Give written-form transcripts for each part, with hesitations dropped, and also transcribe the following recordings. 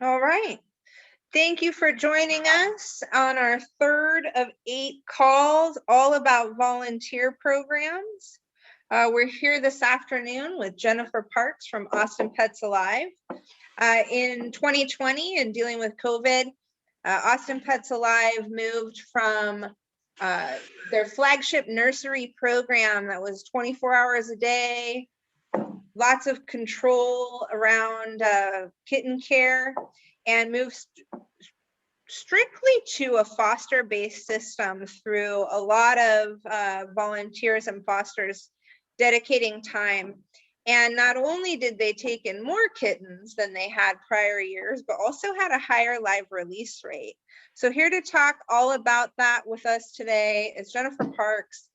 All right. Thank you for joining us on our third of 8 calls, all about volunteer programs. We're here this afternoon with Jennifer Parks from Austin Pets Alive. In 2020 and dealing with COVID, Austin Pets Alive moved from their flagship nursery program that was 24 hours a day, lots of control around kitten care, and moved strictly to a foster-based system through a lot of volunteers and fosters dedicating time. And not only did they take in more kittens than they had prior years, but also had a higher live release rate. So here to talk all about that with us today is Jennifer Parks.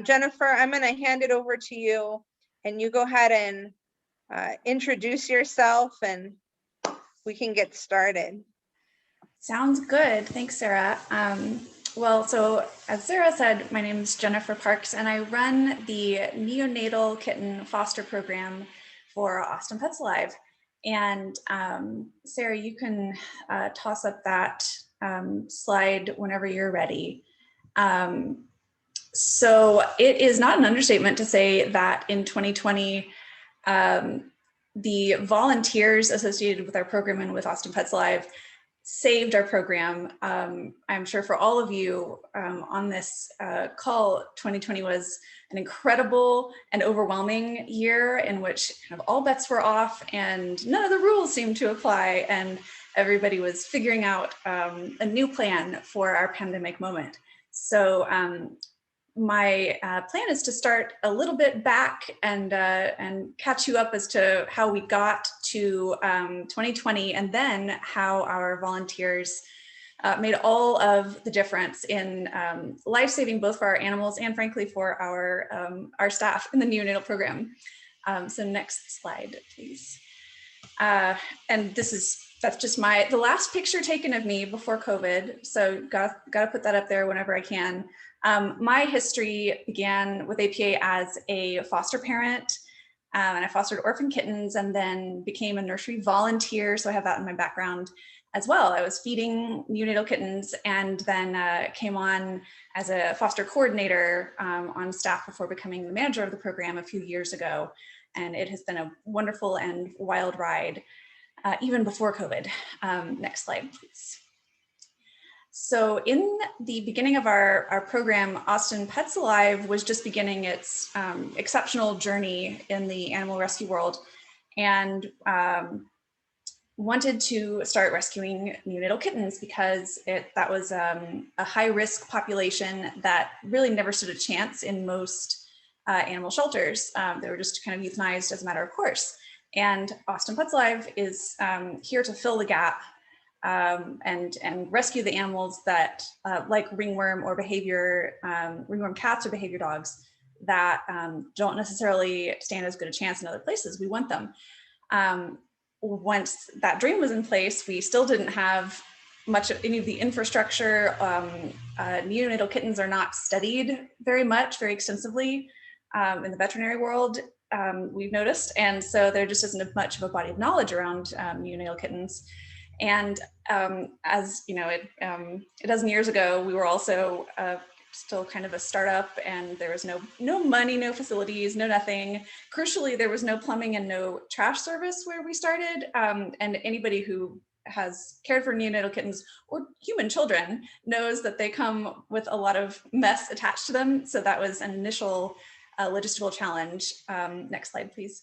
Jennifer, I'm going to hand it over to you, and you go ahead and introduce yourself, and we can get started. Sounds good. Thanks, Sarah. So as Sarah said, my name is Jennifer Parks, and I run the Neonatal Kitten Foster Program for Austin Pets Alive. And Sarah, you can toss up that slide whenever you're ready. So it is not an understatement to say that in 2020, the volunteers associated with our program and with Austin Pets Alive saved our program. I'm sure for all of you on this call, 2020 was an incredible and overwhelming year in which kind of all bets were off and none of the rules seemed to apply, and everybody was figuring out a new plan for our pandemic moment. So my plan is to start a little bit back and catch you up as to how we got to 2020, and then how our volunteers made all of the difference in life-saving, both for our animals and frankly for our staff in the neonatal program. So next slide, please. And that's just the last picture taken of me before COVID. So got to put that up there whenever I can. My history began with APA as a foster parent, and I fostered orphan kittens and then became a nursery volunteer. So I have that in my background as well. I was feeding neonatal kittens and then came on as a foster coordinator on staff before becoming the manager of the program a few years ago. And it has been a wonderful and wild ride, even before COVID. Next slide, please. So in the beginning of our program, Austin Pets Alive was just beginning its exceptional journey in the animal rescue world, and wanted to start rescuing neonatal kittens because that was a high-risk population that really never stood a chance in most animal shelters. They were just kind of euthanized as a matter of course. And Austin Pets Alive is here to fill the gap and rescue the animals that like ringworm or ringworm cats or behavior dogs that don't necessarily stand as good a chance in other places. We want them. Once that dream was in place, we still didn't have much of any of the infrastructure. Neonatal kittens are not studied very extensively in the veterinary world, we've noticed. And so there just isn't much of a body of knowledge around neonatal kittens. And as you know, a dozen years ago, we were also still kind of a startup, and there was no money, no facilities, no nothing. Crucially, there was no plumbing and no trash service where we started. And anybody who has cared for neonatal kittens or human children knows that they come with a lot of mess attached to them. So that was an initial logistical challenge. Next slide, please.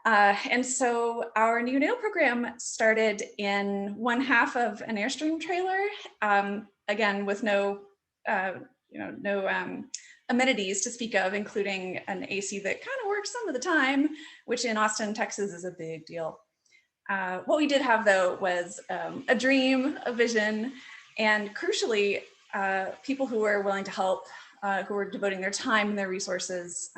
And so our neonatal program started in one half of an Airstream trailer, again, with no amenities to speak of, including an AC that kind of works some of the time, which in Austin, Texas is a big deal. What we did have though was a dream, a vision, and crucially, people who were willing to help, who were devoting their time and their resources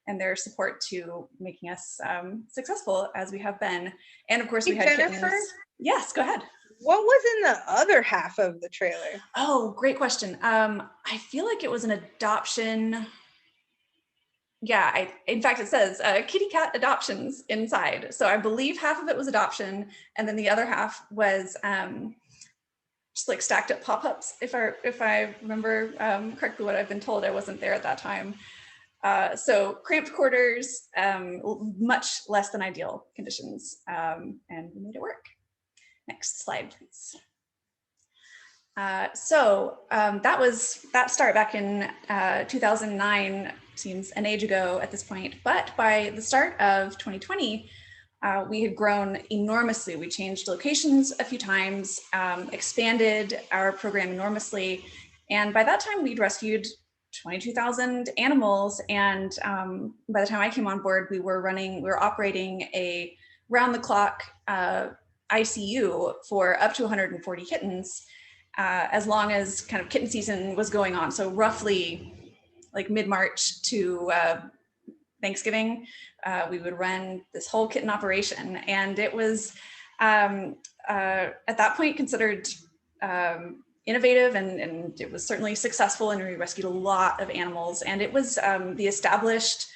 and their support to making us successul as we have been. And of course we had Jennifer? kittens. Yes, go ahead. What was in the other half of the trailer? Oh, great question. I feel like it was an adoption Yeah, in fact, it says kitty cat adoptions inside. So I believe half of it was adoption, and then the other half was just like stacked up pop-ups. If I remember correctly, what I've been told, I wasn't there at that time. So cramped quarters, much less than ideal conditions, and we made it work. Next slide, please. That start back in 2009, seems an age ago at this point, but by the start of 2020, we had grown enormously. We changed locations a few times, expanded our program enormously, and by that time we'd rescued 22,000 animals, and by the time I came on board, we were operating a round-the-clock ICU for up to 140 kittens, as long as kind of kitten season was going on. So roughly like mid-March to Thanksgiving, we would run this whole kitten operation. And it was at that point considered innovative, and it was certainly successful, and we rescued a lot of animals. And it was the established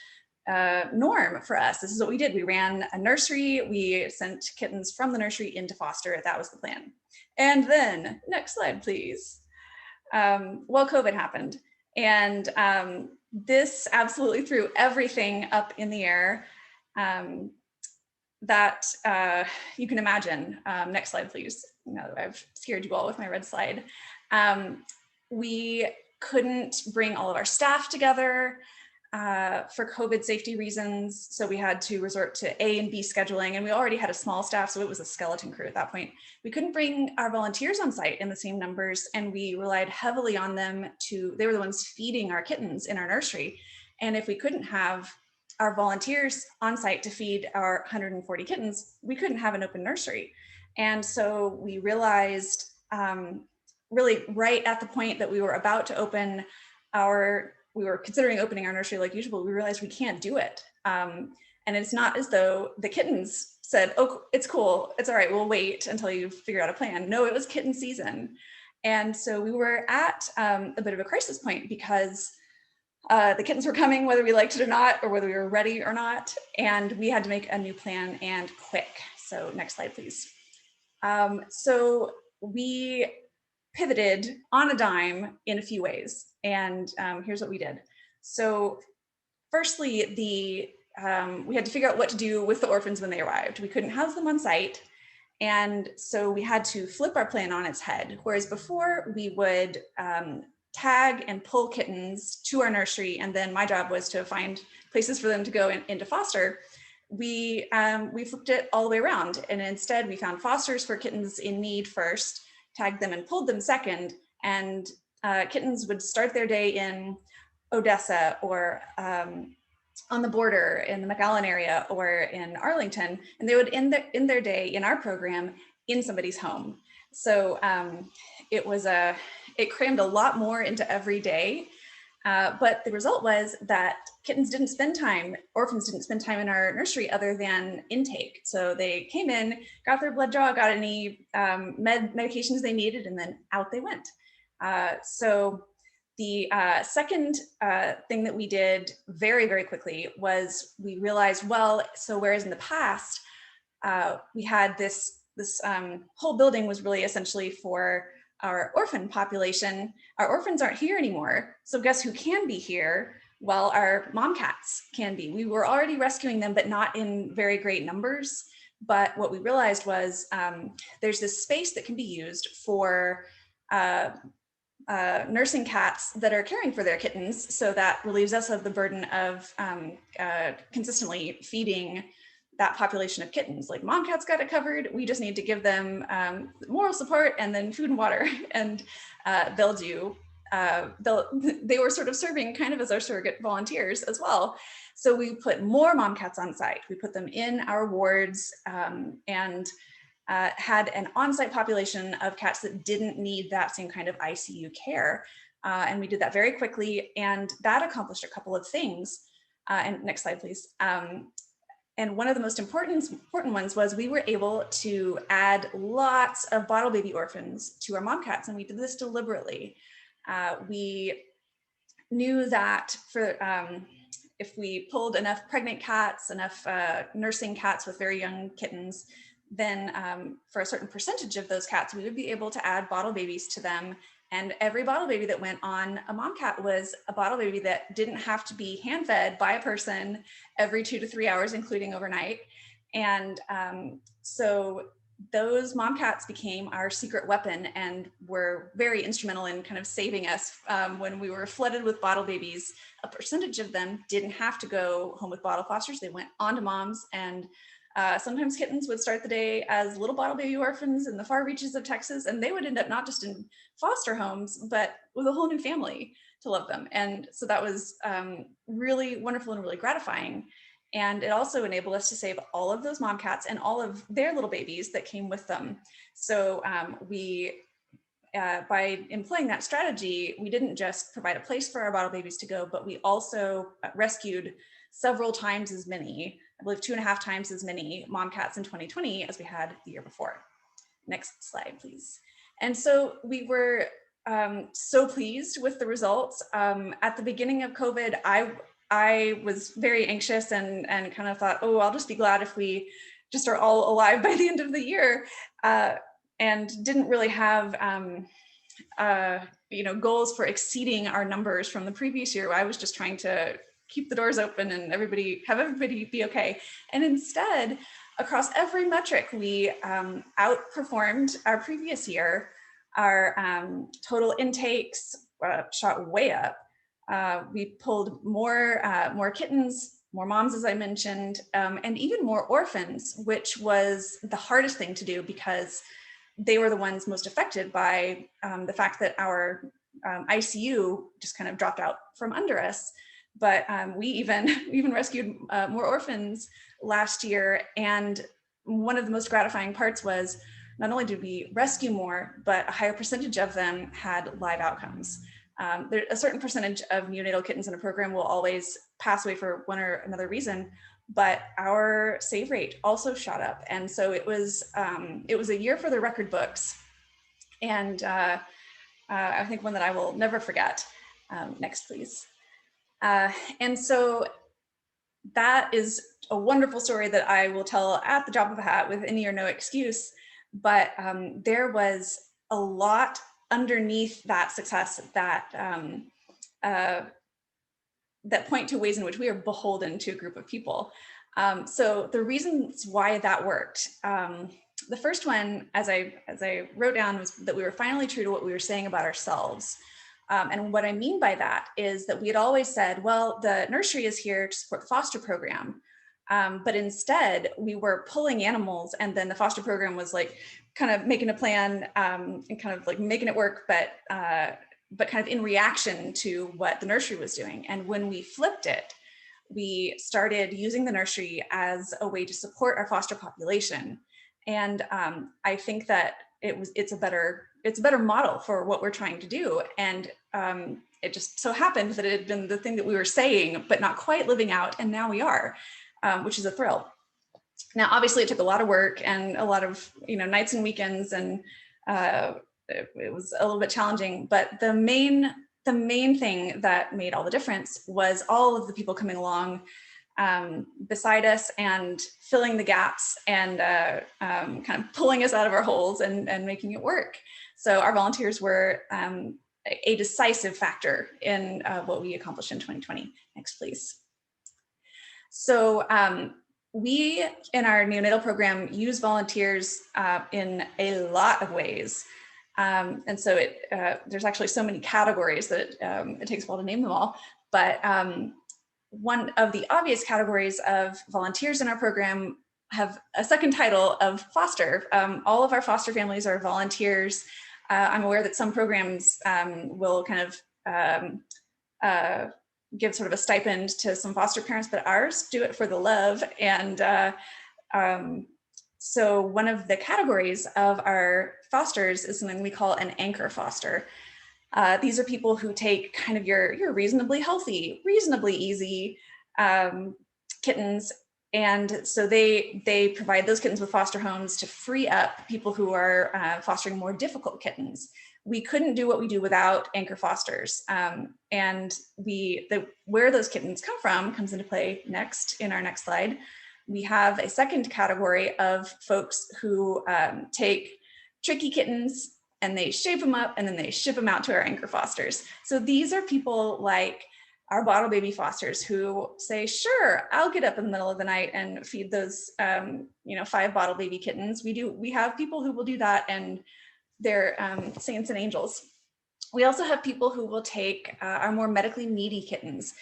norm for us. This is what we did. We ran a nursery. We sent kittens from the nursery into foster. That was the plan. And then, next slide, please. Well, COVID happened, and this absolutely threw everything up in the air that you can imagine. Next slide, please. Now that I've scared you all with my red slide. We couldn't bring all of our staff together for COVID safety reasons. So we had to resort to A and B scheduling, and we already had a small staff, so it was a skeleton crew at that point. We couldn't bring our volunteers on site in the same numbers, and we relied heavily on them they were the ones feeding our kittens in our nursery. And if we couldn't have our volunteers on site to feed our 140 kittens, we couldn't have an open nursery. And so we realized really right at the point that we were about to open we were considering opening our nursery like usual, we realized we can't do it. And it's not as though the kittens said, oh, it's cool, it's all right, we'll wait until you figure out a plan. No, it was kitten season. And so we were at a bit of a crisis point, because the kittens were coming whether we liked it or not, or whether we were ready or not. And we had to make a new plan, and quick. So next slide, please. So we pivoted on a dime in a few ways. And here's what we did. So firstly, we had to figure out what to do with the orphans when they arrived. We couldn't house them on site. And so we had to flip our plan on its head. Whereas before we would tag and pull kittens to our nursery, and then my job was to find places for them to go into foster. We flipped it all the way around. And instead we found fosters for kittens in need first, tagged them and pulled them second, and kittens would start their day in Odessa or on the border in the McAllen area or in Arlington, and they would end their day in our program in somebody's home. So it crammed a lot more into every day, but the result was that orphans didn't spend time in our nursery other than intake. So they came in, got their blood draw, got any medications they needed, and then out they went. So the second thing that we did very, very quickly was we realized, well, so whereas in the past, we had this whole building was really essentially for our orphan population, our orphans aren't here anymore. So guess who can be here? Well, our mom cats can be. We were already rescuing them, but not in very great numbers. But what we realized was there's this space that can be used for nursing cats that are caring for their kittens. So that relieves us of the burden of consistently feeding that population of kittens. Like mom cats got it covered. We just need to give them moral support and then food and water, and they were sort of serving kind of as our surrogate volunteers as well. So we put more mom cats on site. We put them in our wards and had an on-site population of cats that didn't need that same kind of ICU care. And we did that very quickly, and that accomplished a couple of things. And next slide, please. And one of the most important ones was we were able to add lots of bottle baby orphans to our mom cats, and we did this deliberately. We knew that if we pulled enough pregnant cats, enough nursing cats with very young kittens, then for a certain percentage of those cats, we would be able to add bottle babies to them. And every bottle baby that went on a mom cat was a bottle baby that didn't have to be hand fed by a person every 2 to 3 hours, including overnight. And so those mom cats became our secret weapon and were very instrumental in kind of saving us when we were flooded with bottle babies. A percentage of them didn't have to go home with bottle fosters. They went on to moms, and sometimes kittens would start the day as little bottle baby orphans in the far reaches of Texas, and they would end up not just in foster homes, but with a whole new family to love them. And so that was really wonderful and really gratifying. And it also enabled us to save all of those mom cats and all of their little babies that came with them. So by employing that strategy, we didn't just provide a place for our bottle babies to go, but we also rescued several times as many, I believe 2.5 times as many mom cats in 2020 as we had the year before. Next slide, please. And so we were so pleased with the results. At the beginning of COVID, I was very anxious and kind of thought, oh, I'll just be glad if we just are all alive by the end of the year, and didn't really have goals for exceeding our numbers from the previous year. I was just trying to keep the doors open and have everybody be okay. And instead, across every metric, we outperformed our previous year. Our total intakes shot way up. We pulled more kittens, more moms, as I mentioned, and even more orphans, which was the hardest thing to do because they were the ones most affected by the fact that our ICU just kind of dropped out from under us. But we even rescued more orphans last year. And one of the most gratifying parts was not only did we rescue more, but a higher percentage of them had live outcomes. A certain percentage of neonatal kittens in a program will always pass away for one or another reason, but our save rate also shot up. And so it was a year for the record books, and I think one that I will never forget. Next, please. And so that is a wonderful story that I will tell at the drop of a hat with any or no excuse, but there was a lot underneath that success that that point to ways in which we are beholden to a group of people. So the reasons why that worked. The first one, as I wrote down, was that we were finally true to what we were saying about ourselves. And what I mean by that is that we had always said, well, the nursery is here to support the foster program. But instead, we were pulling animals, and then the foster program was like kind of making a plan and kind of like making it work, but kind of in reaction to what the nursery was doing. And when we flipped it, we started using the nursery as a way to support our foster population. And I think that it's a better model for what we're trying to do. And it just so happened that it had been the thing that we were saying, but not quite living out. And now we are, which is a thrill. Now, obviously it took a lot of work and a lot of, nights and weekends, and it was a little bit challenging, but the main thing that made all the difference was all of the people coming along beside us and filling the gaps and kind of pulling us out of our holes and making it work. So our volunteers were a decisive factor in what we accomplished in 2020. Next, please. So we, in our neonatal program, use volunteers in a lot of ways. And so there's actually so many categories that it takes a while to name them all. But one of the obvious categories of volunteers in our program have a second title of foster. All of our foster families are volunteers. I'm aware that some programs will kind of give sort of a stipend to some foster parents, but ours do it for the love. And so one of the categories of our fosters is something we call an anchor foster. These are people who take kind of your reasonably healthy, reasonably easy kittens And so they provide those kittens with foster homes to free up people who are fostering more difficult kittens. We couldn't do what we do without anchor fosters. And where those kittens come from comes into play next in our next slide. We have a second category of folks who take tricky kittens and they shape them up and then they ship them out to our anchor fosters. So these are people like our bottle baby fosters who say, sure, I'll get up in the middle of the night and feed those 5 bottle baby kittens. We have people who will do that, and they're saints and angels. We also have people who will take our more medically needy kittens.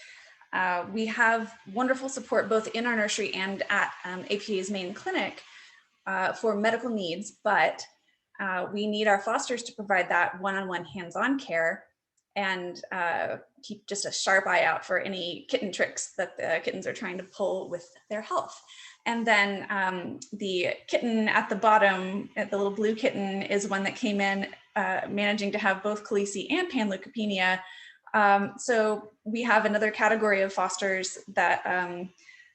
We have wonderful support both in our nursery and at APA's main clinic for medical needs, but we need our fosters to provide that one-on-one hands-on care and keep just a sharp eye out for any kitten tricks that the kittens are trying to pull with their health. And then the kitten at the bottom, the little blue kitten, is one that came in managing to have both colici and panleukopenia. So we have another category of fosters that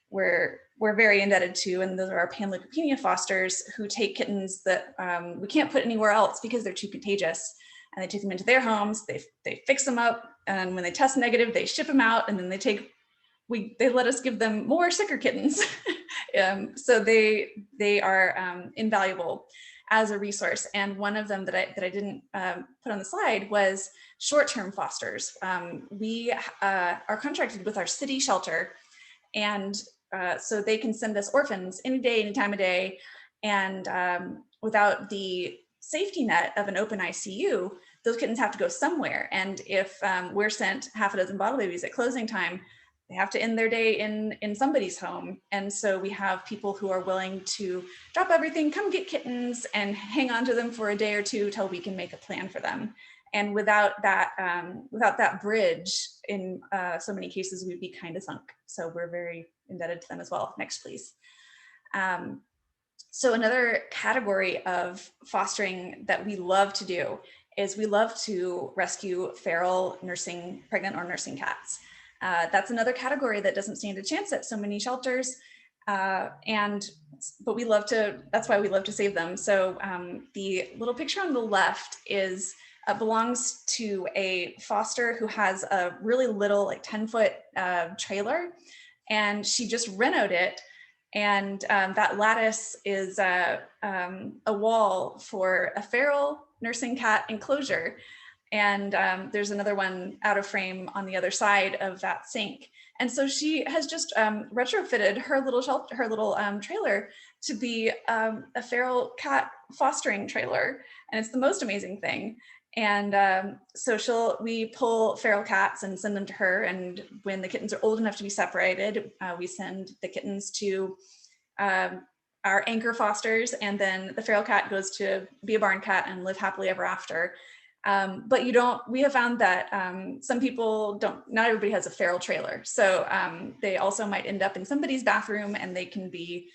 we're very indebted to, and those are our panleukopenia fosters who take kittens that we can't put anywhere else because they're too contagious. And they take them into their homes, they fix them up, and when they test negative, they ship them out, and then they let us give them more sicker kittens. So they are invaluable as a resource. And one of them that I didn't put on the slide was short-term fosters. We are contracted with our city shelter, and so they can send us orphans any day, any time of day, and without the safety net of an open ICU, those kittens have to go somewhere. And if we're sent half a dozen bottle babies at closing time, they have to end their day in somebody's home. And so we have people who are willing to drop everything, come get kittens, and hang on to them for a day or two till we can make a plan for them. And without that bridge, in so many cases, we'd be kind of sunk. So we're very indebted to them as well. Next, please. So another category of fostering that we love to do is we love to rescue feral pregnant or nursing cats. That's another category that doesn't stand a chance at so many shelters, but that's why we love to save them. So the little picture on the left belongs to a foster who has a really little, like 10-foot trailer, and she just renoed it. And that lattice is a wall for a feral nursing cat enclosure. And there's another one out of frame on the other side of that sink. And so she has just retrofitted her little trailer to be a feral cat fostering trailer. And it's the most amazing thing. And so we pull feral cats and send them to her. And when the kittens are old enough to be separated, we send the kittens to our anchor fosters, and then the feral cat goes to be a barn cat and live happily ever after. But we have found that some people not everybody has a feral trailer. So they also might end up in somebody's bathroom, and they can be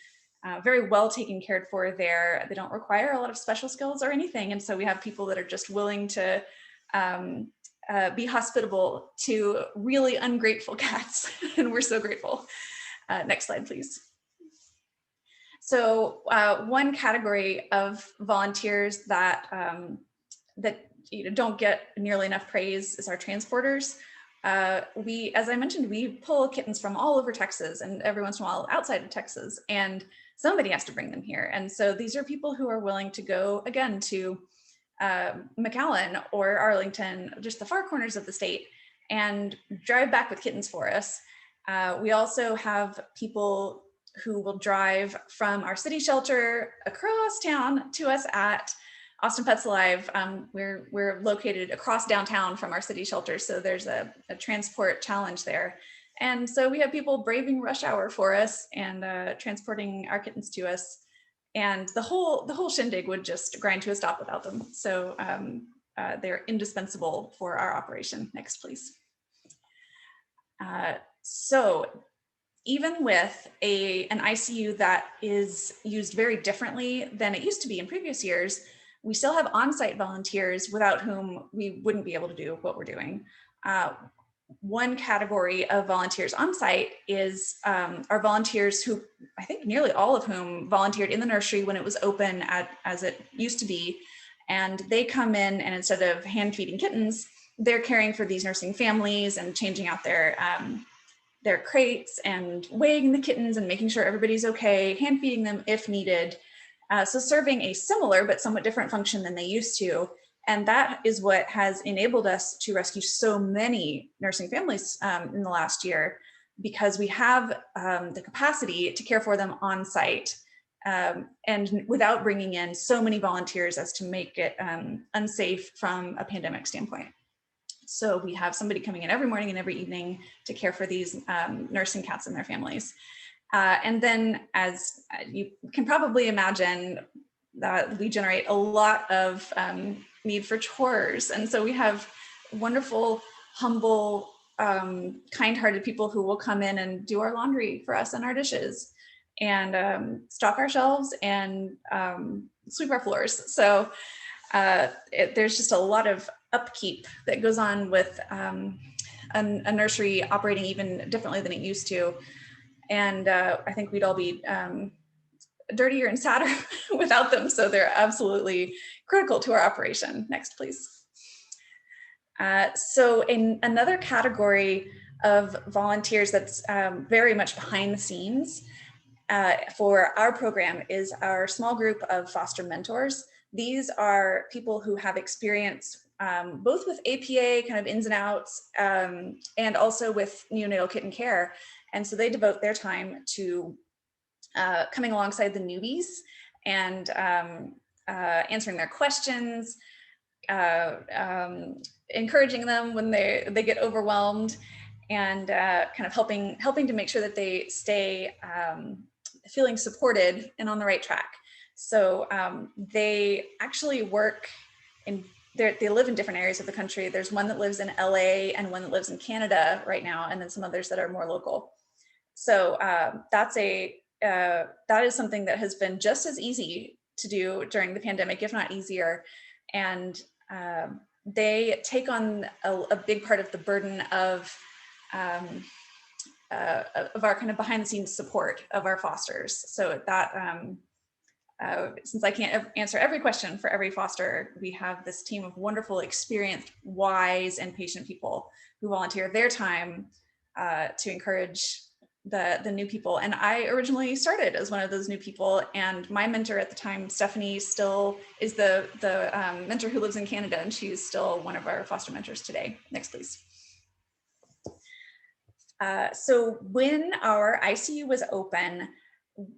very well taken care for there. They don't require a lot of special skills or anything. And so we have people that are just willing to be hospitable to really ungrateful cats. And we're so grateful. Next slide, please. So one category of volunteers that don't get nearly enough praise is our transporters. As I mentioned, we pull kittens from all over Texas and every once in a while outside of Texas, and somebody has to bring them here. And so these are people who are willing to go again to McAllen or Arlington, just the far corners of the state, and drive back with kittens for us. We also have people who will drive from our city shelter across town to us at Austin Pets Alive. We're located across downtown from our city shelter, so there's a transport challenge there. And so we have people braving rush hour for us and transporting our kittens to us. And the whole shindig would just grind to a stop without them. So they're indispensable for our operation. Next, please. So even with an ICU that is used very differently than it used to be in previous years, we still have on-site volunteers without whom we wouldn't be able to do what we're doing. one category of volunteers on site is our volunteers who, I think nearly all of whom volunteered in the nursery when it was open as it used to be. And they come in, and instead of hand feeding kittens, they're caring for these nursing families and changing out their crates and weighing the kittens and making sure everybody's okay, hand feeding them if needed. So serving a similar but somewhat different function than they used to. And that is what has enabled us to rescue so many nursing families in the last year, because we have the capacity to care for them on site, and without bringing in so many volunteers as to make it unsafe from a pandemic standpoint. So we have somebody coming in every morning and every evening to care for these nursing cats and their families. And then, as you can probably imagine, that we generate a lot of need for chores. And so we have wonderful, humble, kind-hearted people who will come in and do our laundry for us and our dishes, and stock our shelves, and sweep our floors. So there's just a lot of upkeep that goes on with a nursery operating even differently than it used to. And I think we'd all be dirtier and sadder without them. So they're absolutely critical to our operation. Next, please. So in another category of volunteers that's very much behind the scenes for our program is our small group of foster mentors. These are people who have experience both with APA kind of ins and outs, and also with neonatal kitten care. And so they devote their time to coming alongside the newbies and answering their questions, encouraging them when they get overwhelmed, and kind of helping to make sure that they stay feeling supported and on the right track. So they actually work in, they live in different areas of the country. There's one that lives in LA and one that lives in Canada right now, and then some others that are more local. So that is something that has been just as easy to do during the pandemic, if not easier. And they take on a big part of the burden of our kind of behind the scenes support of our fosters. So that, since I can't answer every question for every foster, we have this team of wonderful, experienced, wise, and patient people who volunteer their time to encourage the new people. And I originally started as one of those new people, and my mentor at the time, Stephanie, still is the mentor who lives in Canada, and she's still one of our foster mentors today. Next, please. So when our ICU was open,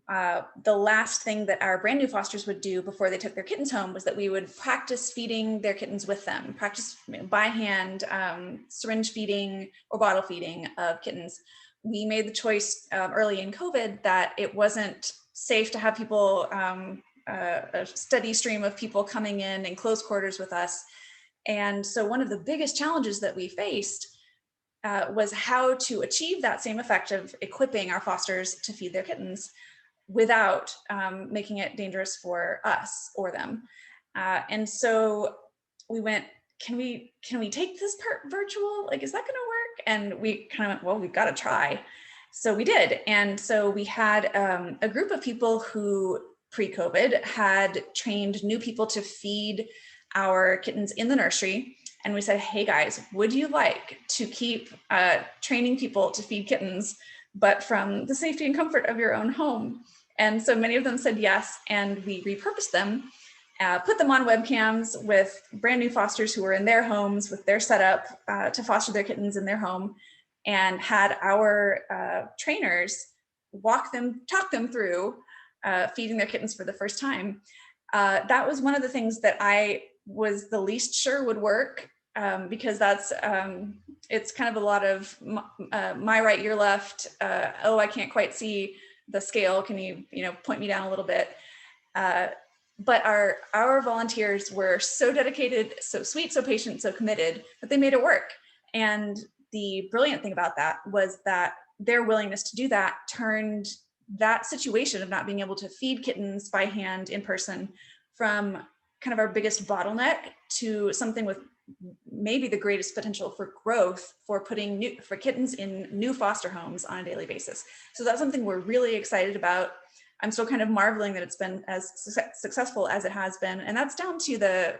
the last thing that our brand new fosters would do before they took their kittens home was that we would practice feeding their kittens with them, practice by hand, syringe feeding or bottle feeding of kittens. We made the choice early in COVID that it wasn't safe to have people, a steady stream of people coming in close quarters with us. And so one of the biggest challenges that we faced was how to achieve that same effect of equipping our fosters to feed their kittens without making it dangerous for us or them. And so we went, can we take this part virtual? Like, is that gonna work? And we kind of went, well, we've got to try. So we did. And so we had a group of people who pre-COVID had trained new people to feed our kittens in the nursery. And we said, hey guys, would you like to keep training people to feed kittens, but from the safety and comfort of your own home? And so many of them said yes, and we repurposed them, put them on webcams with brand new fosters who were in their homes with their setup to foster their kittens in their home, and had our trainers talk them through feeding their kittens for the first time. That was one of the things that I was the least sure would work, because that's it's kind of a lot of my right, your left. Oh, I can't quite see the scale. Can you point me down a little bit? But our volunteers were so dedicated, so sweet, so patient, so committed that they made it work. And the brilliant thing about that was that their willingness to do that turned that situation of not being able to feed kittens by hand in person from kind of our biggest bottleneck to something with maybe the greatest potential for growth for putting for kittens in new foster homes on a daily basis. So that's something we're really excited about. I'm still kind of marveling that it's been as successful as it has been. And that's down to the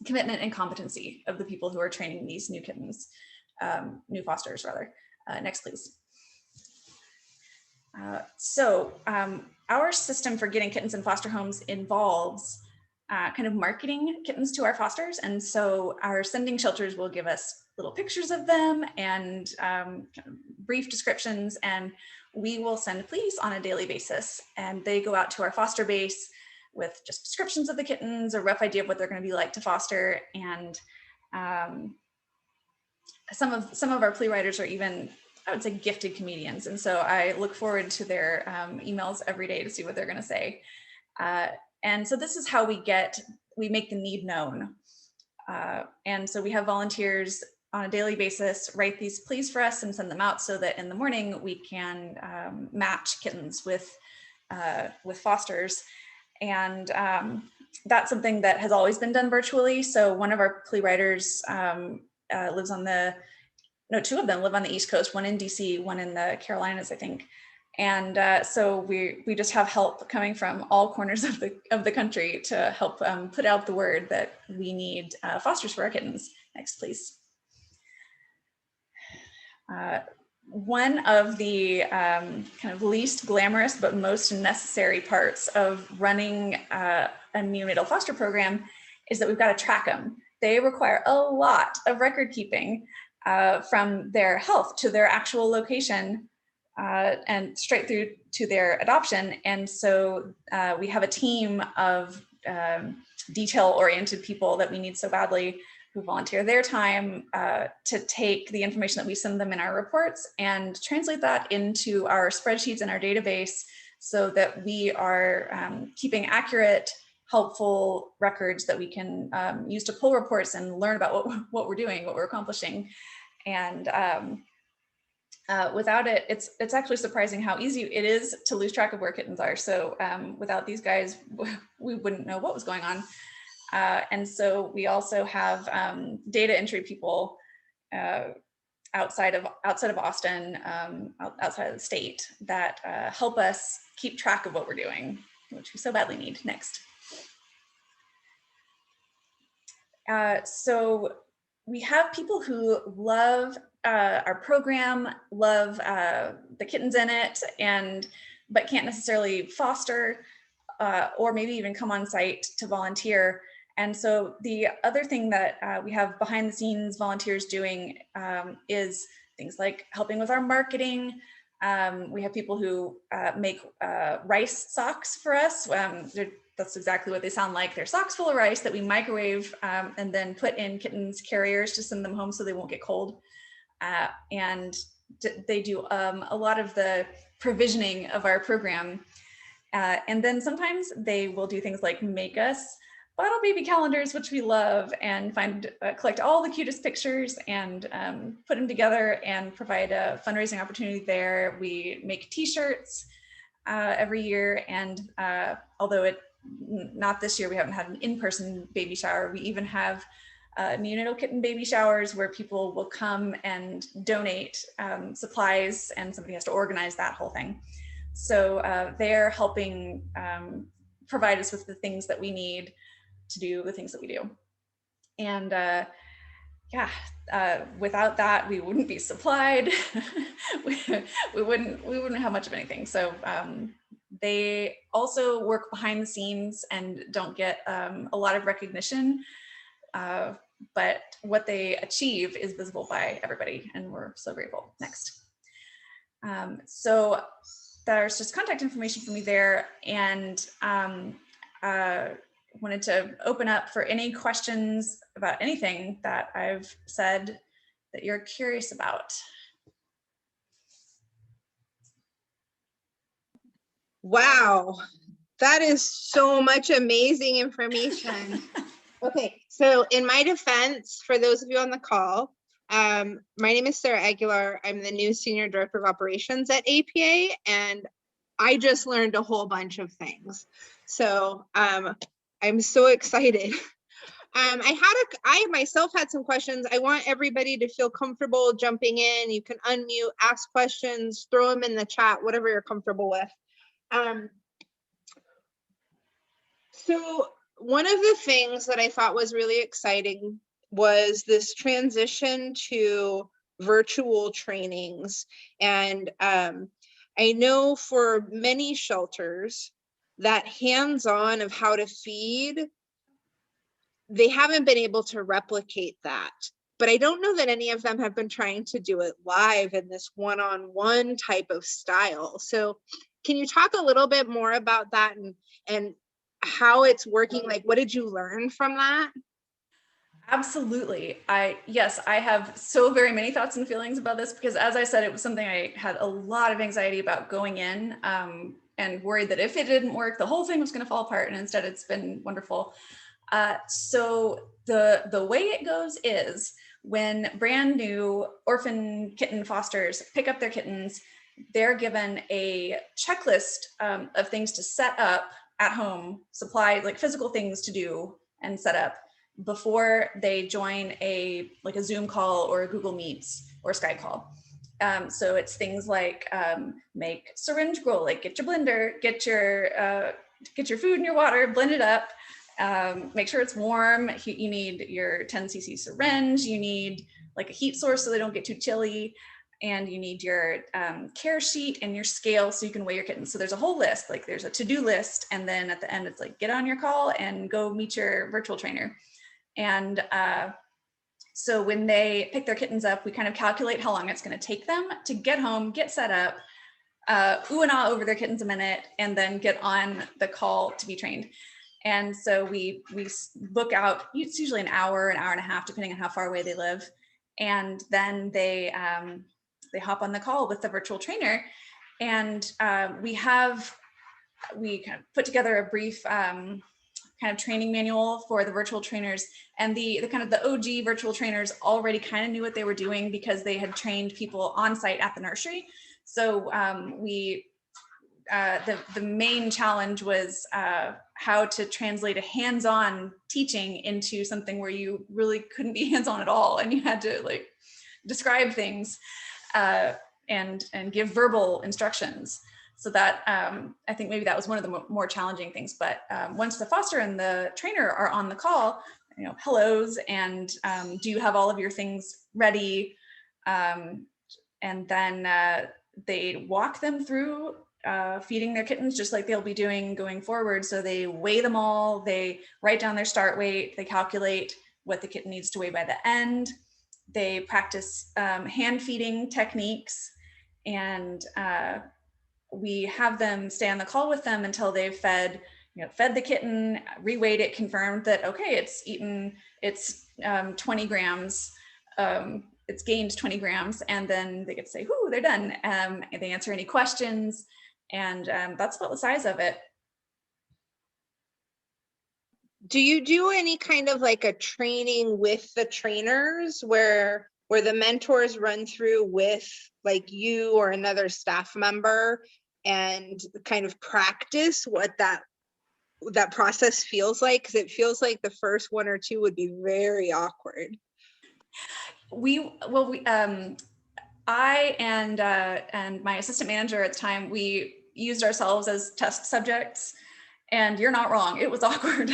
commitment and competency of the people who are training these new kittens, new fosters rather. Next, please. Our system for getting kittens in foster homes involves kind of marketing kittens to our fosters. And so our sending shelters will give us little pictures of them and kind of brief descriptions, and we will send pleas on a daily basis. And they go out to our foster base with just descriptions of the kittens, a rough idea of what they're going to be like to foster. And some of our plea writers are even, I would say, gifted comedians. And so I look forward to their emails every day to see what they're going to say. And so this is how we make the need known. And so we have volunteers on a daily basis write these pleas for us and send them out so that in the morning we can match kittens with fosters. And that's something that has always been done virtually. So one of our plea writers lives on two of them live on the East Coast, one in DC, one in the Carolinas, I think. And so we just have help coming from all corners of the country to help put out the word that we need fosters for our kittens. Next, please. One of the kind of least glamorous but most necessary parts of running a neonatal foster program is that we've got to track them. They require a lot of record keeping from their health to their actual location and straight through to their adoption. And so we have a team of detail-oriented people that we need so badly who volunteer their time to take the information that we send them in our reports and translate that into our spreadsheets and our database so that we are keeping accurate, helpful records that we can use to pull reports and learn about what we're doing, what we're accomplishing. And without it, it's actually surprising how easy it is to lose track of where kittens are. So without these guys, we wouldn't know what was going on. And so we also have data entry people outside of Austin, outside of the state, that help us keep track of what we're doing, which we so badly need. Next. So we have people who love our program, love the kittens in it, but can't necessarily foster or maybe even come on site to volunteer. And so the other thing that we have behind the scenes volunteers doing is things like helping with our marketing. We have people who make rice socks for us. That's exactly what they sound like. They're socks full of rice that we microwave and then put in kittens' carriers to send them home so they won't get cold. And they do a lot of the provisioning of our program. And then sometimes they will do things like make us bottle baby calendars, which we love, and collect all the cutest pictures and put them together and provide a fundraising opportunity there. We make t-shirts every year, and although not this year, we haven't had an in-person baby shower, we even have neonatal kitten baby showers where people will come and donate supplies, and somebody has to organize that whole thing. So they're helping provide us with the things that we need to do the things that we do. And without that, we wouldn't be supplied. we wouldn't have much of anything. So they also work behind the scenes and don't get a lot of recognition, but what they achieve is visible by everybody, and we're so grateful. Next. So there's just contact information for me there, and wanted to open up for any questions about anything that I've said that you're curious about. Wow, that is so much amazing information. Okay, so in my defense, for those of you on the call, my name is Sarah Aguilar. I'm the new Senior Director of Operations at APA, and I just learned a whole bunch of things. So I'm so excited. I myself had some questions. I want everybody to feel comfortable jumping in. You can unmute, ask questions, throw them in the chat, whatever you're comfortable with. So one of the things that I thought was really exciting was this transition to virtual trainings. And I know for many shelters that hands-on of how to feed, they haven't been able to replicate that. But I don't know that any of them have been trying to do it live in this one-on-one type of style. So can you talk a little bit more about that and how it's working? Like, what did you learn from that? Absolutely. Yes, I have so very many thoughts and feelings about this because, as I said, it was something I had a lot of anxiety about going in, and worried that if it didn't work, the whole thing was going to fall apart. And instead, it's been wonderful. So the way it goes is when brand new orphan kitten fosters pick up their kittens, they're given a checklist of things to set up at home, supply, like physical things to do and set up before they join a Zoom call or a Google Meets or Skype call. So it's things like make syringe gruel, like get your blender, get your food and your water, blend it up, make sure it's warm. You need your 10cc syringe, you need like a heat source so they don't get too chilly, and you need your care sheet and your scale so you can weigh your kittens. So there's a whole list, like there's a to-do list, and then at the end it's like, get on your call and go meet your virtual trainer. And so when they pick their kittens up, we kind of calculate how long it's going to take them to get home, get set up, ooh and ah over their kittens a minute, and then get on the call to be trained. And so we book out, it's usually an hour and a half, depending on how far away they live. And then they hop on the call with the virtual trainer. And we kind of put together a brief kind of training manual for the virtual trainers, and the kind of the OG virtual trainers already kind of knew what they were doing because they had trained people on site at the nursery. So the main challenge was how to translate a hands-on teaching into something where you really couldn't be hands-on at all, and you had to like describe things and give verbal instructions. So that I think maybe that was one of the more challenging things. But once the foster and the trainer are on the call, hellos, and do you have all of your things ready? And then they walk them through feeding their kittens just like they'll be doing going forward. So they weigh them all, they write down their start weight, they calculate what the kitten needs to weigh by the end. They practice hand feeding techniques, and we have them stay on the call with them until they've fed the kitten, reweighed it, confirmed that, okay, it's eaten, it's 20 grams, it's gained 20 grams, and then they get to say, whoo, they're done. And they answer any questions, and that's about the size of it. Do you do any kind of like a training with the trainers where the mentors run through with like you or another staff member and kind of practice what that process feels like? Because it feels like the first one or two would be very awkward. I and my assistant manager at the time, we used ourselves as test subjects, and you're not wrong, it was awkward.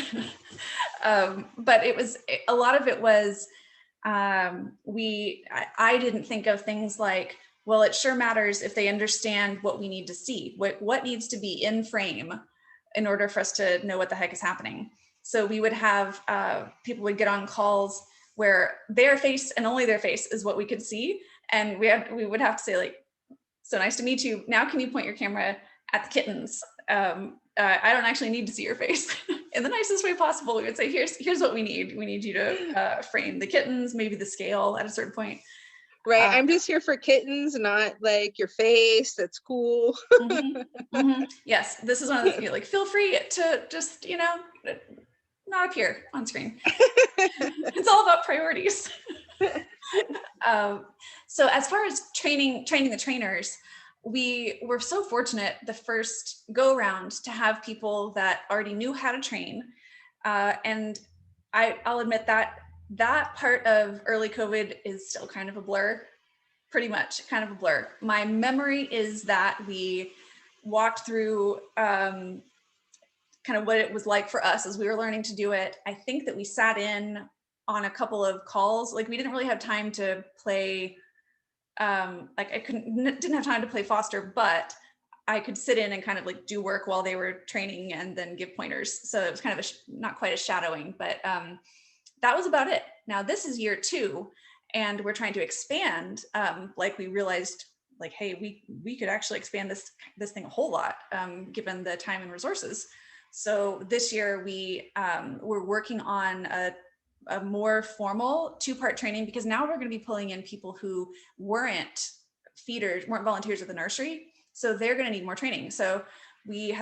But it was, a lot of it was, I didn't think of things like, well, it sure matters if they understand what we need to see, what needs to be in frame in order for us to know what the heck is happening. So we would have people would get on calls where their face and only their face is what we could see. And we would have to say, like, so nice to meet you. Now, can you point your camera at the kittens? I don't actually need to see your face. In the nicest way possible, we would say, here's what we need. We need you to frame the kittens, maybe the scale at a certain point. Right. I'm just here for kittens, not like your face. That's cool. Yes, this is one of the, like, feel free to just, not appear on screen. It's all about priorities. So as far as training the trainers, we were so fortunate the first go around to have people that already knew how to train. And I'll admit that that part of early COVID is still kind of a blur, pretty much kind of a blur. My memory is that we walked through kind of what it was like for us as we were learning to do it. I think that we sat in on a couple of calls. Like we didn't really have time to play, like I didn't have time to play foster, but I could sit in and kind of like do work while they were training and then give pointers. So it was kind of not quite a shadowing, but that was about it. Now this is year 2 and we're trying to expand. Like we realized like, hey, we could actually expand this thing a whole lot given the time and resources. So this year we're working on a more formal 2-part training, because now we're going to be pulling in people who weren't volunteers at the nursery. So they're going to need more training. So we've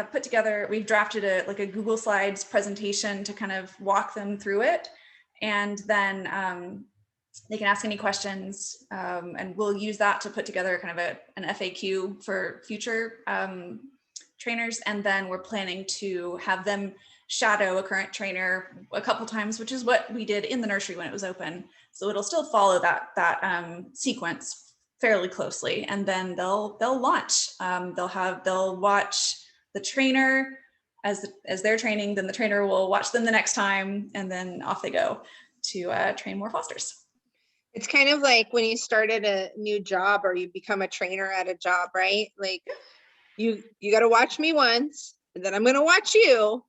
drafted a Google Slides presentation to kind of walk them through it. And then they can ask any questions, and we'll use that to put together kind of an FAQ for future trainers. And then we're planning to have them shadow a current trainer a couple times, which is what we did in the nursery when it was open. So it'll still follow that sequence fairly closely, and then they'll launch. They'll watch the trainer as they're training, then the trainer will watch them the next time, and then off they go to train more fosters. It's kind of like when you started a new job or you become a trainer at a job, right? Like you got to watch me once, and then I'm going to watch you,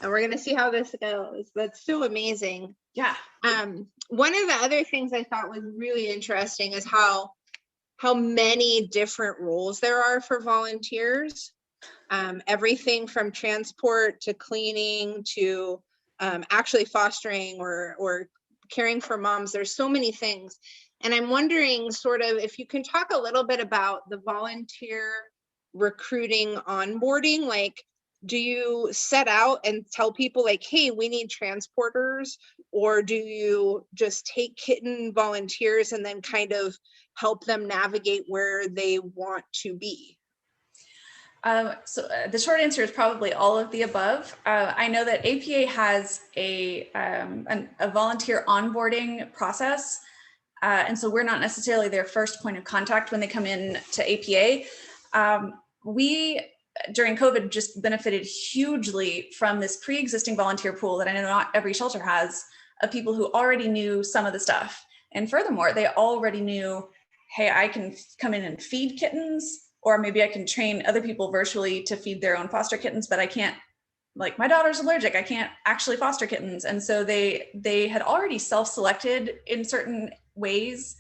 and we're going to see how this goes. That's so amazing. Yeah. One of the other things I thought was really interesting is how many different roles there are for volunteers. Everything from transport to cleaning to actually fostering or caring for moms. There's so many things. And I'm wondering sort of if you can talk a little bit about the volunteer recruiting onboarding. Like, do you set out and tell people like, hey, we need transporters? Or do you just take kitten volunteers and then kind of help them navigate where they want to be? So the short answer is probably all of the above. I know that APA has a volunteer onboarding process. And so we're not necessarily their first point of contact when they come in to APA. We, during COVID, just benefited hugely from this pre-existing volunteer pool that I know not every shelter has, of people who already knew some of the stuff. And furthermore, they already knew, hey, I can come in and feed kittens, or maybe I can train other people virtually to feed their own foster kittens, but I can't, like my daughter's allergic, I can't actually foster kittens. And so they had already self-selected in certain ways.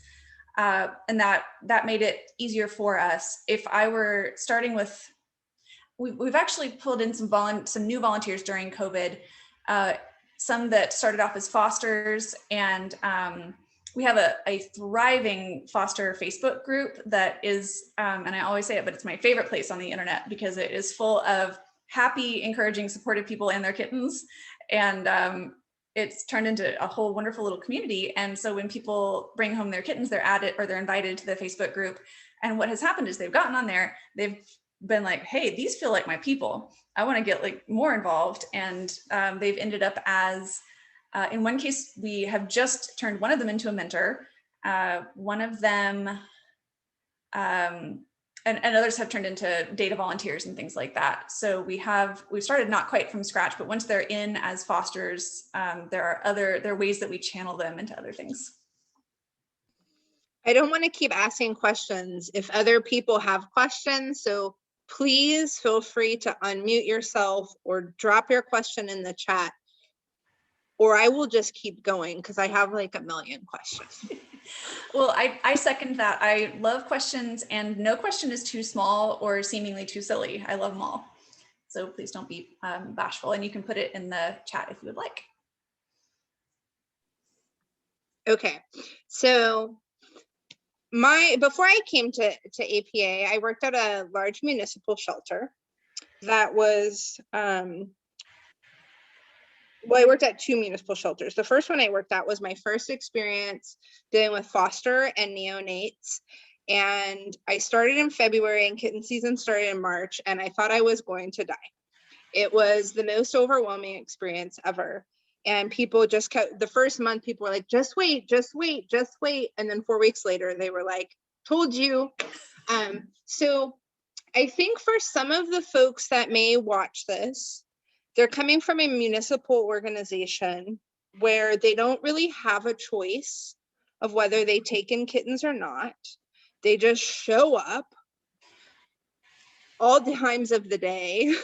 And that made it easier for us. If I were starting with, we've actually pulled in some new volunteers during COVID, some that started off as fosters, and we have a thriving foster Facebook group that is, and I always say it, but it's my favorite place on the internet because it is full of happy, encouraging, supportive people and their kittens. And it's turned into a whole wonderful little community. And so when people bring home their kittens, they're added or they're invited to the Facebook group. And what has happened is they've gotten on there, they've been like, hey, these feel like my people. I want to get like more involved. And they've ended up as, in one case, we have just turned one of them into a mentor. One of them, and others have turned into data volunteers and things like that. So we've started not quite from scratch, but once they're in as fosters, there are ways that we channel them into other things. I don't want to keep asking questions if other people have questions. So please feel free to unmute yourself or drop your question in the chat, or I will just keep going because I have like a million questions. Well, I second that. I love questions, and no question is too small or seemingly too silly. I love them all. So please don't be bashful, and you can put it in the chat if you would like. Okay, so before I came to APA, I worked at a large municipal shelter that was, well, I worked at 2 municipal shelters. The first one I worked at was my first experience dealing with foster and neonates. And I started in February and kitten season started in March, and I thought I was going to die. It was the most overwhelming experience ever. And people just kept, the first month, people were like, just wait, just wait, just wait. And then 4 weeks later, they were like, told you. So I think for some of the folks that may watch this, they're coming from a municipal organization where they don't really have a choice of whether they take in kittens or not. They just show up all times of the day.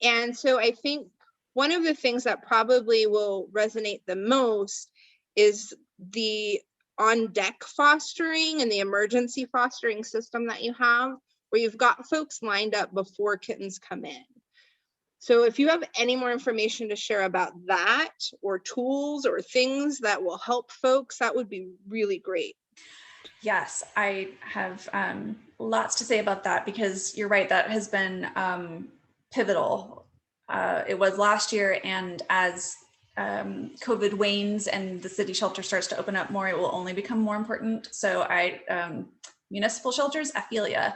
And so I think one of the things that probably will resonate the most is the on deck fostering and the emergency fostering system that you have, where you've got folks lined up before kittens come in. So if you have any more information to share about that, or tools or things that will help folks, that would be really great. Yes, I have lots to say about that, because you're right, that has been pivotal. It was last year, and as COVID wanes and the city shelter starts to open up more, it will only become more important. So municipal shelters, I feel ya.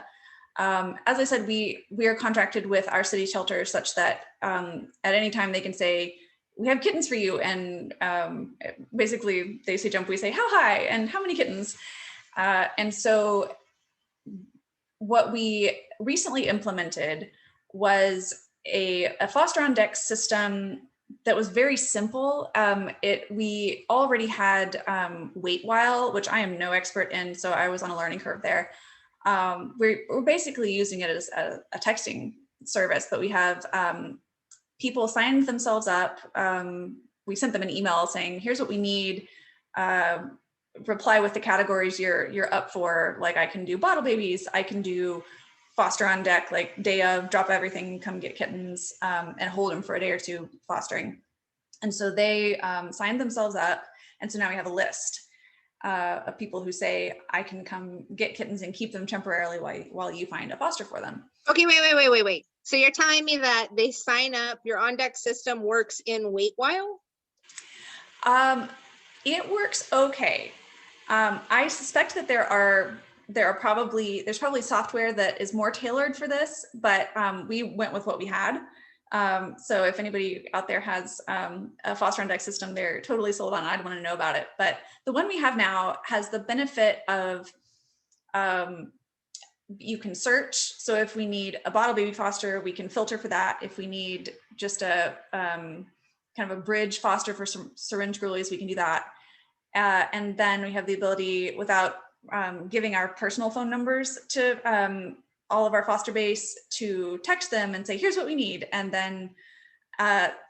As I said, we are contracted with our city shelter such that at any time they can say, we have kittens for you. And basically they say jump, we say how high and how many kittens. And so what we recently implemented was a foster on deck system that was very simple. We already had wait while, which I am no expert in, so I was on a learning curve there. We're basically using it as a texting service, but we have people sign themselves up. We sent them an email saying, here's what we need. Reply with the categories you're up for. Like, I can do bottle babies, I can do foster on deck, like day of, drop everything, come get kittens, and hold them for a day or two fostering. And so they signed themselves up. And so now we have a list of people who say, I can come get kittens and keep them temporarily while you find a foster for them. Okay, wait. So you're telling me that they sign up, your on deck system works in wait while? It works okay. I suspect that there's probably software that is more tailored for this, but we went with what we had. So if anybody out there has a foster on deck system they're totally sold on, I'd want to know about it. But the one we have now has the benefit of you can search. So if we need a bottle baby foster, we can filter for that. If we need just a kind of a bridge foster for some syringe girlies, we can do that. And then we have the ability, without giving our personal phone numbers to all of our foster base, to text them and say, here's what we need. And then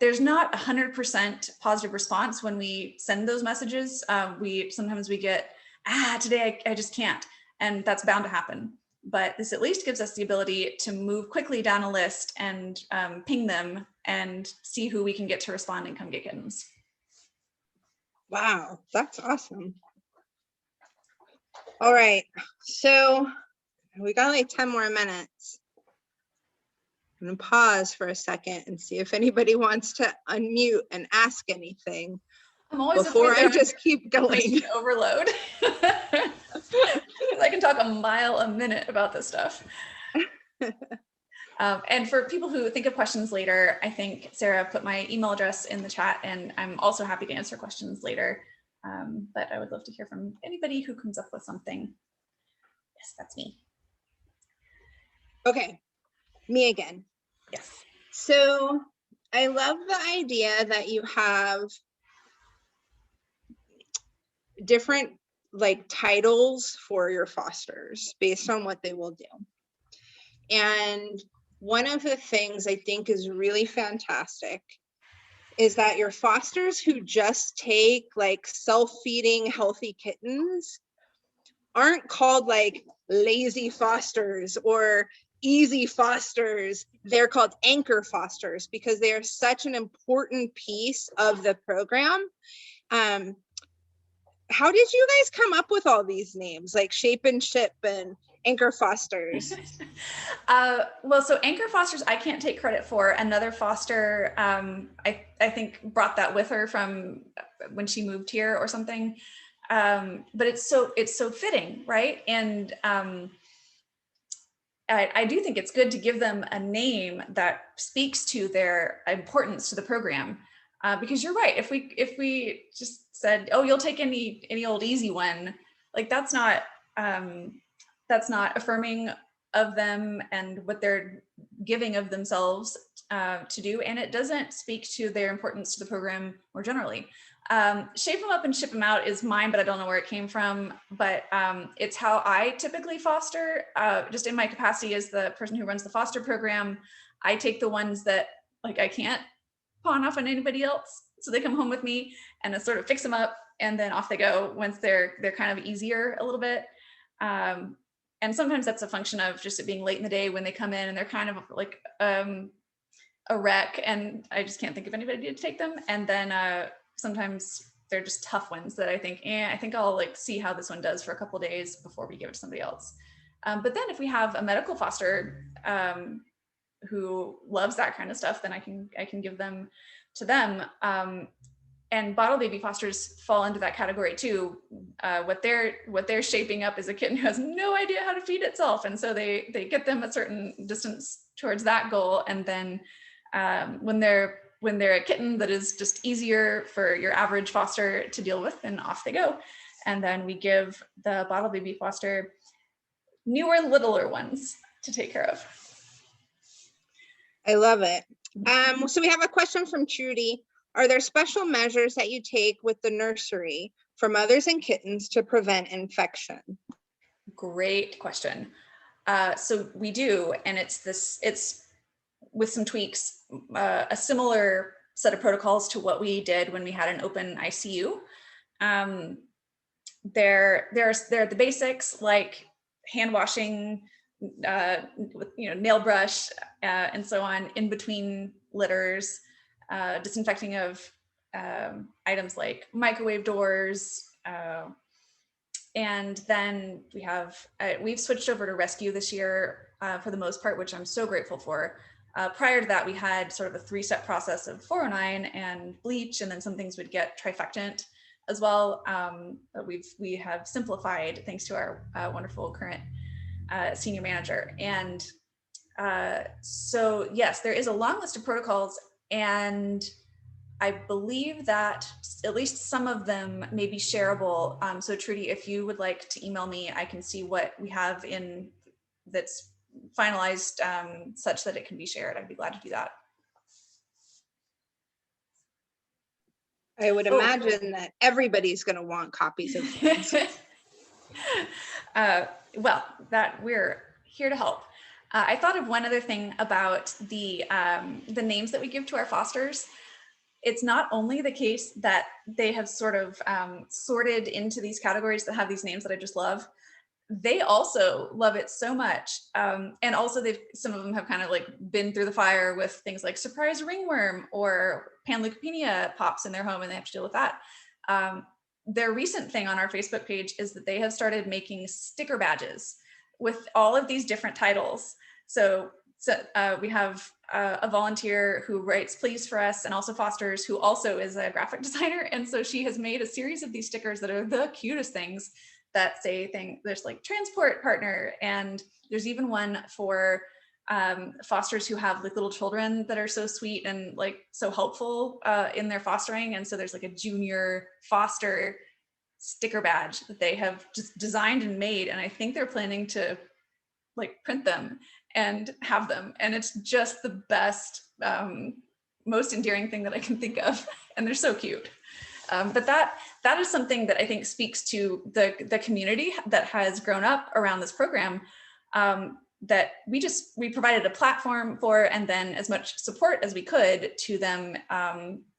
there's not 100% positive response when we send those messages. Sometimes we get, today I just can't. And that's bound to happen. But this at least gives us the ability to move quickly down a list and ping them and see who we can get to respond and come get kittens. Wow, that's awesome. All right, so we got like 10 more minutes. I'm gonna pause for a second and see if anybody wants to unmute and ask anything before I just keep going. Overload. I can talk a mile a minute about this stuff. And for people who think of questions later, I think Sarah put my email address in the chat, and I'm also happy to answer questions later. But I would love to hear from anybody who comes up with something. Yes, that's me. Okay, me again. Yes. So I love the idea that you have different like titles for your fosters based on what they will do. And one of the things I think is really fantastic is that your fosters who just take like self-feeding healthy kittens aren't called like lazy fosters or easy fosters. They're called anchor fosters because they are such an important piece of the program. How did you guys come up with all these names like Shape and Ship and Anchor Fosters? Well, so Anchor Fosters, I can't take credit for. Another foster, I think brought that with her from when she moved here or something. But it's so fitting, right? And I do think it's good to give them a name that speaks to their importance to the program. Because you're right. If we just said, oh, you'll take any old easy one, like that's not affirming of them and what they're giving of themselves to do, and it doesn't speak to their importance to the program more generally. Shape them up and ship them out is mine, but I don't know where it came from. But it's how I typically foster, just in my capacity as the person who runs the foster program. I take the ones that like I can't pawn off on anybody else, so they come home with me and I sort of fix them up, and then off they go once they're kind of easier a little bit. And sometimes that's a function of just it being late in the day when they come in and they're kind of like a wreck, and I just can't think of anybody to take them. And then sometimes they're just tough ones that I think I'll like see how this one does for a couple of days before we give it to somebody else. But then if we have a medical foster who loves that kind of stuff, then I can give them to them. And bottle baby fosters fall into that category too. What they're shaping up is a kitten who has no idea how to feed itself, and so they get them a certain distance towards that goal, and then when they're a kitten that is just easier for your average foster to deal with, then off they go. And then we give the bottle baby foster newer, littler ones to take care of. I love it. So we have a question from Trudy. Are there special measures that you take with the nursery for mothers and kittens to prevent infection? Great question. So we do, and it's with some tweaks, a similar set of protocols to what we did when we had an open ICU. They're the basics like hand washing, nail brush, and so on in between litters, disinfecting of items like microwave doors, and then we've switched over to rescue this year for the most part, which I'm so grateful for. Prior to that, we had sort of a 3-step process of 409 and bleach, and then some things would get trifectant as well. But we have simplified thanks to our wonderful current senior manager. And so yes, there is a long list of protocols, and I believe that at least some of them may be shareable. So Trudy, if you would like to email me, I can see what we have in that's finalized such that it can be shared. I'd be glad to do that. I would imagine that everybody's going to want copies of things. Well, that we're here to help. I thought of one other thing about the names that we give to our fosters. It's not only the case that they have sort of sorted into these categories that have these names that I just love. They also love it so much. And also some of them have kind of like been through the fire with things like surprise ringworm or panleukopenia pops in their home, and they have to deal with that. Their recent thing on our Facebook page is that they have started making sticker badges with all of these different titles. So we have a volunteer who writes pleas for us and also fosters, who also is a graphic designer. And so she has made a series of these stickers that are the cutest things that say there's like transport partner. And there's even one for fosters who have like little children that are so sweet and like so helpful in their fostering. And so there's like a junior foster sticker badge that they have just designed and made. And I think they're planning to like print them and have them. And it's just the best, most endearing thing that I can think of. And they're so cute. But that is something that I think speaks to the community that has grown up around this program, that we provided a platform for, and then as much support as we could to them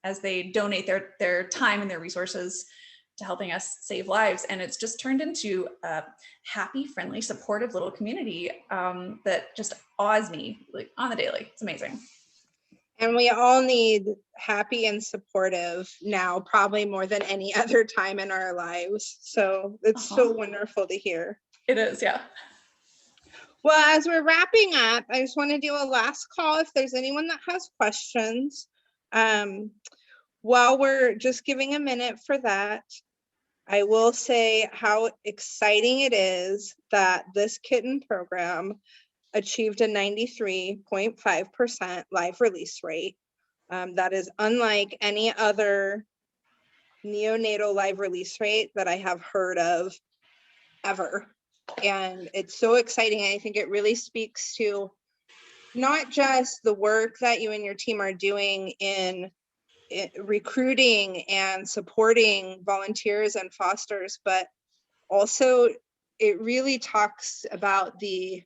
as they donate their time and their resources to helping us save lives. And it's just turned into a happy, friendly, supportive little community that just awes me like on the daily. It's amazing. And we all need happy and supportive now, probably more than any other time in our lives. So it's so wonderful to hear. It is, yeah. Well, as we're wrapping up, I just want to do a last call if there's anyone that has questions. While we're just giving a minute for that, I will say how exciting it is that this kitten program achieved a 93.5% live release rate, That is unlike any other neonatal live release rate that I have heard of ever. And it's so exciting. I think it really speaks to not just the work that you and your team are doing in recruiting and supporting volunteers and fosters, but also it really talks about the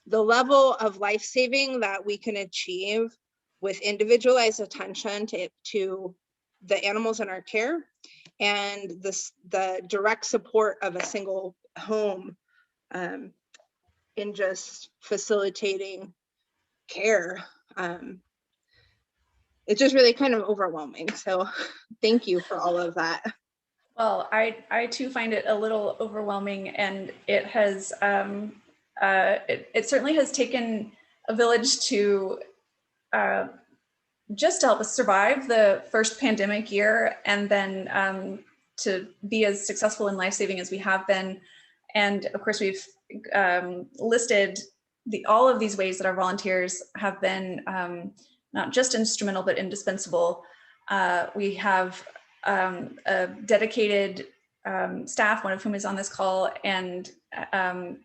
level of life-saving that we can achieve with individualized attention to the animals in our care, and the direct support of a single home in just facilitating care. It's just really kind of overwhelming. So thank you for all of that. Well, I too find it a little overwhelming, and it has it certainly has taken a village to just to help us survive the first pandemic year, and then to be as successful in life-saving as we have been. And of course, we've listed all of these ways that our volunteers have been not just instrumental, but indispensable. We have a dedicated staff, one of whom is on this call, and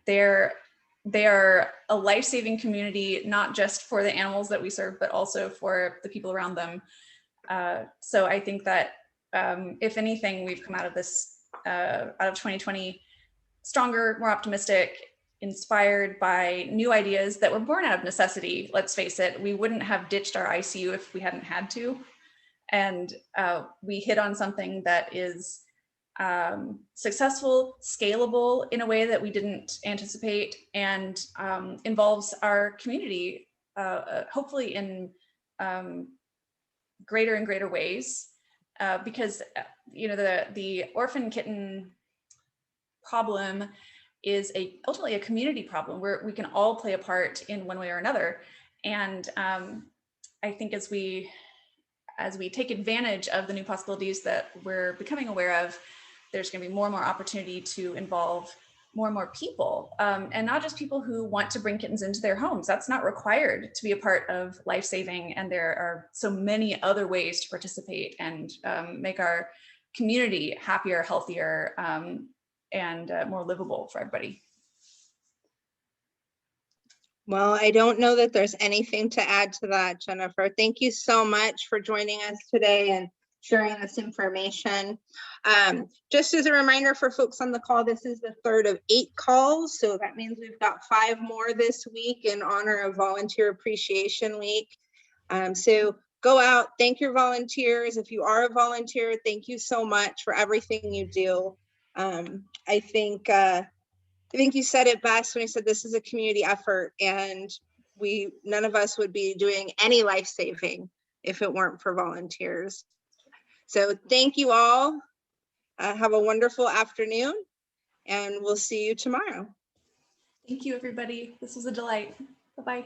they are a life-saving community, not just for the animals that we serve, but also for the people around them. So I think that if anything, we've come out of this, out of 2020, stronger, more optimistic, inspired by new ideas that were born out of necessity. Let's face it, we wouldn't have ditched our ICU if we hadn't had to. And we hit on something that is successful, scalable in a way that we didn't anticipate, and involves our community, hopefully in greater and greater ways, because you know, the orphan kitten problem is ultimately a community problem where we can all play a part in one way or another. And I think as we take advantage of the new possibilities that we're becoming aware of, there's going to be more and more opportunity to involve more and more people, and not just people who want to bring kittens into their homes. That's not required to be a part of life-saving, and there are so many other ways to participate and make our community happier, healthier, and more livable for everybody. Well, I don't know that there's anything to add to that, Jennifer. Thank you so much for joining us today and sharing this information. Just as a reminder for folks on the call, this is the third of 8 calls. So that means we've got 5 more this week in honor of Volunteer Appreciation Week. So go out, thank your volunteers. If you are a volunteer, thank you so much for everything you do. I think you said it best when you said this is a community effort, and none of us would be doing any life-saving if it weren't for volunteers. So thank you all. Have a wonderful afternoon, and we'll see you tomorrow. Thank you, everybody. This was a delight. Bye-bye.